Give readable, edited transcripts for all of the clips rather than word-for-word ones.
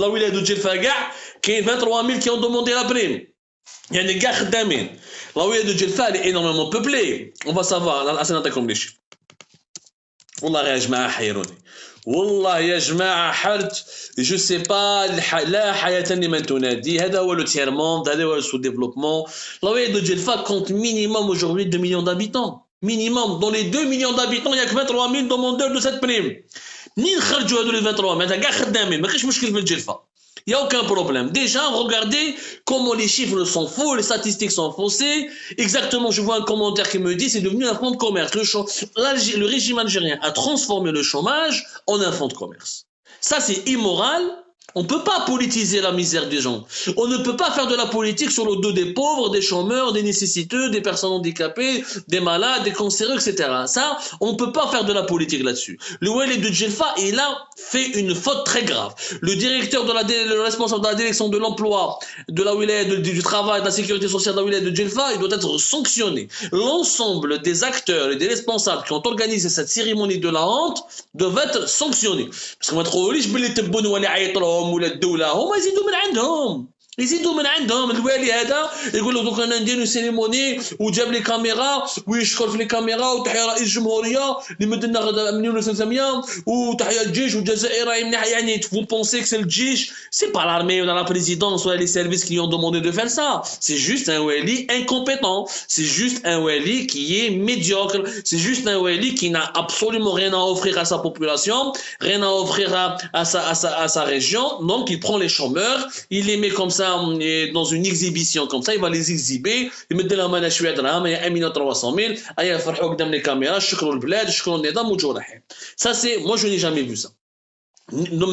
là où il est de Djelfa, il y a 23 000 qui ont demandé la prime. Il y a des gars khdamin. Là où il est de Djelfa, elle est énormément peuplée. On va savoir, là, c'est نعطيكم les chiffres. والله يا جماعة حيروني. والله يا جماعة حرت جو سي با لا حياة لمن تنادي. هذا هو لو تيير موند, هذا هو le sous-développement. La ville de Djelfa compte minimum aujourd'hui 2 millions d'habitants. Minimum. Dans les 2 millions d'habitants, il n'y a que 23 000 demandeurs de cette prime. منين خرجوا هذو les 23 000 كاع خدامين ما كاينش مشكل في الجلفة. Il n'y a aucun problème. Déjà, regardez comment les chiffres sont faux, les statistiques sont faussées. Exactement, je vois un commentaire qui me dit c'est devenu un fonds de commerce. Le régime algérien a transformé le chômage en un fonds de commerce. Ça, c'est immoral. On ne peut pas politiser la misère des gens. On ne peut pas faire de la politique sur le dos des pauvres, des chômeurs, des nécessiteux, des personnes handicapées, des malades, des cancéreux, etc. Ça, on ne peut pas faire de la politique là-dessus. Le Walid de Djelfa, il a fait une faute très grave. Le directeur le responsable de la direction de l'emploi, de la wilaya, du travail, de la sécurité sociale de la wilaya de Djelfa, il doit être sanctionné. L'ensemble des acteurs et des responsables qui ont organisé cette cérémonie de la honte doivent être sanctionnés. Parce que ولا الدولة هما يزيدوا من عندهم يزيدوا من عندهم. الوالي هذا يقول لك دوك انا نديرو سيريموني وجاب لي كاميرا ويشكر في لي كاميرا وتحيا رئيس الجمهوريه اللي مد لنا مليون و500 وتحيا الجيش والجزائر يعني vous pensez que c'est le الجيش c'est pas l'armée ou la présidence ou les services qui ont demandé de faire ça. C'est juste un wali incompétent, c'est juste un wali qui est médiocre, c'est juste un wali qui n'a absolument rien à offrir à sa population, rien à offrir à sa région. Donc il prend les chômeurs, il les met comme ça dans une exhibition comme ça, il va les exhiber, il met de la main شويه درهم يا 1,300,000 ايا فرحوا قدام les caméras, شكروا البلاد شكروا النظام وجو رايحين. Ça c'est moi je n'ai jamais vu ça.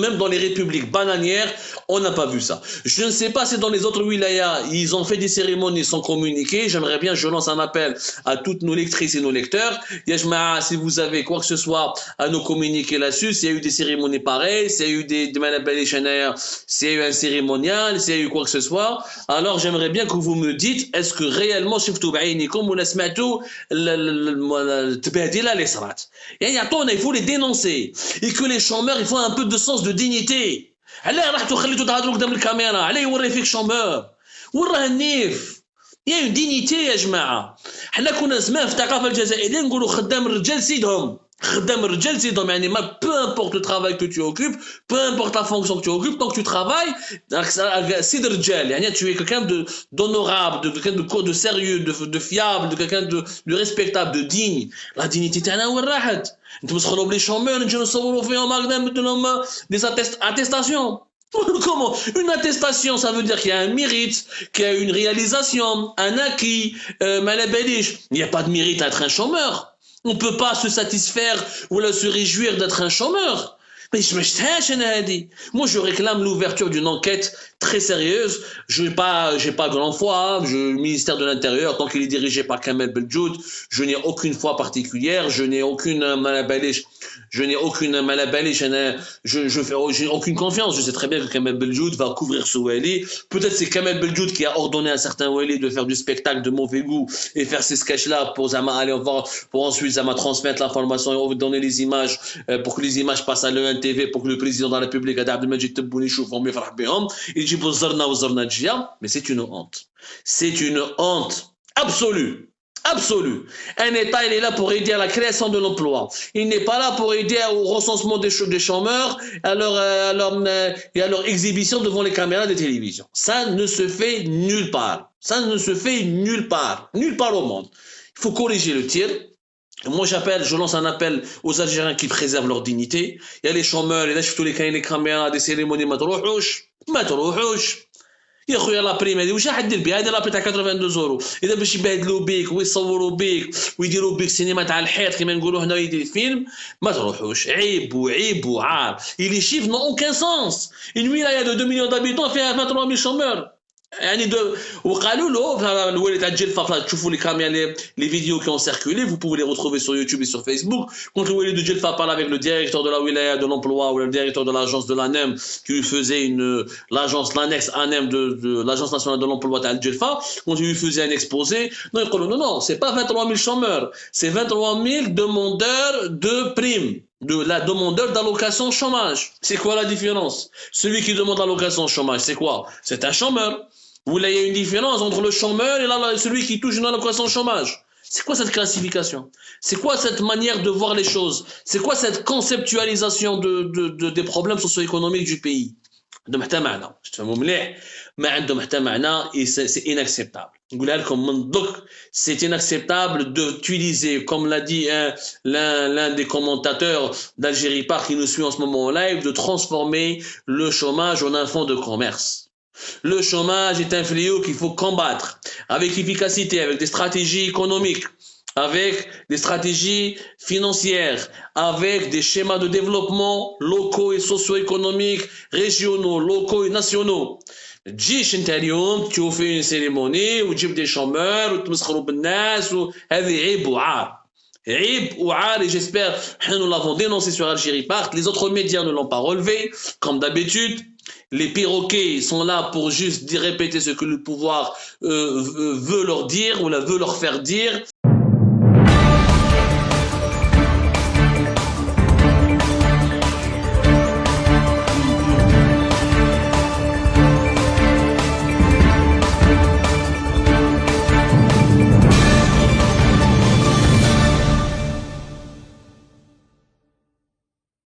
Même dans les républiques bananières, on n'a pas vu ça. Je ne sais pas si dans les autres wilayas, ils ont fait des cérémonies sans communiquer. J'aimerais bien, je lance un appel à toutes nos lectrices et nos lecteurs. Yajma, si vous avez quoi que ce soit à nous communiquer là-dessus, s'il y a eu des cérémonies pareilles, s'il y a eu des manabalishanayers, s'il y a eu un cérémonial, s'il y a eu quoi que ce soit, alors j'aimerais bien que vous me dites, est-ce que réellement, شفتوا بعينكم ولا سمعتوا التبادل اللي صرات؟ يعني يعطونا, il faut les dénoncer. Et que les chômeurs, il faut un peu de sens de dignité. علاه رحتوا خليتوا تهضروا قدام الكاميرا؟ علاه يوري فيك شومور؟ وين راه النيف؟ يا اون دينيتي يا جماعه. حنا كنا زمان في الثقافه الجزائريه نقولوا خدام الرجال سيدهم. خدام الرجال سيدهم يعني ما peu importe le travail que tu occupes, peu importe la fonction que tu occupes, tant que tu travailles, سيد الرجال يعني tu es quelqu'un d'honorable, de quelqu'un de sérieux, de fiable, de quelqu'un de respectable, de digne. La dignité تاعنا وين راحت؟ انتم تدخلوا بلي شومور نجيو نصوروا فيهم هكذا نمدوا لهم des attestations. Comment? Une attestation, ça veut dire qu'il y a un mérite, qu'il y a une réalisation, un acquis, malabéliche. Il n'y a pas de mérite à être un chômeur. On ne peut pas se satisfaire ou se réjouir d'être un chômeur. Mais je me moi, je réclame l'ouverture d'une enquête très sérieuse. Je n'ai pas grand foi. Le ministère de l'Intérieur, tant qu'il est dirigé par Kamel Beldjoud, je n'ai aucune foi particulière. Je n'ai aucune malabaliche. Je n'ai aucune malabaliche. J'ai aucune confiance. Je sais très bien que Kamel Beldjoud va couvrir ce wali. Peut-être c'est Kamel Beldjoud qui a ordonné à certains wali de faire du spectacle de mauvais goût et faire ces sketchs-là pour ensuite transmettre l'information et donner les images pour que les images passent à l'ENTV pour que le président de la République Abdelmajid Tebboune يشوفهم ويفرح بهم يجيبوا الزرنا والزرنا تجيا. Mais c'est une honte. C'est une honte absolue. Absolu. Un État, il est là pour aider à la création de l'emploi. Il n'est pas là pour aider au recensement des chômeurs, à leur exhibition devant les caméras de télévision. Ça ne se fait nulle part. Ça ne se fait nulle part. Nulle part au monde. Il faut corriger le tir. Moi, je lance un appel aux Algériens qui préservent leur dignité. Il y a les chômeurs, et là, je fais tous les caméras, des cérémonies, ما تروحوش. يا خويا لا بريم هذه واش راح دير بها؟ هذه لا بريم تاع 82 اورو اذا باش يبهدلوا بيك ويصوروا بيك ويديروا بيك سينما تاع الحيط كما نقولوا هنا يدير فيلم. ما تروحوش. عيب وعار. Et les chiffres n'ont aucun sens. Une wilaya de 2 millions d'habitants fait 23 000 chômeurs. يعني وقالوا له الوالد تاع الجلفه تشوفوا les vidéos qui ont circulé, vous pouvez les retrouver sur YouTube et sur Facebook. Quand le Walid de Djelfa parle avec le directeur de la wilaya de l'emploi ou le directeur de l'agence de l'ANEM qui lui faisait l'annexe ANEM de l'agence nationale de l'emploi de Djelfa, quand il lui faisait un exposé, non, c'est pas 23 000 chômeurs, c'est 23 000 demandeurs de primes. de la demandeur d'allocation chômage. C'est quoi la différence? Celui qui demande l'allocation chômage, c'est quoi? C'est un chômeur. Vous voyez, il y a une différence entre le chômeur et celui qui touche une allocation chômage. C'est quoi cette classification? C'est quoi cette manière de voir les choses? C'est quoi cette conceptualisation des problèmes socio-économiques du pays? عندهم حتى معنى تفهموا مليح ما عندهم حتى معنى et c'est inacceptable نقولها لكم من دوك c'est inacceptable d'utiliser comme l'a dit l'un des commentateurs d'Algérie Park qui nous suit en ce moment en live de transformer le chômage en un fonds de commerce. Le chômage est un fléau qu'il faut combattre avec efficacité, avec des stratégies économiques, avec des stratégies financières, avec des schémas de développement locaux et socio-économiques, régionaux, locaux et nationaux. تجيش انت اليوم تشوفي une cérémonie وتجيب des chômeurs وتمسخروا بالناس وهذه عيب وعار. عيب وعار et j'espère nous l'avons dénoncé sur Algérie Part, les autres médias ne l'ont pas relevé comme d'habitude. Les perroquets sont là pour juste répéter ce que le pouvoir veut leur dire ou veut leur faire dire.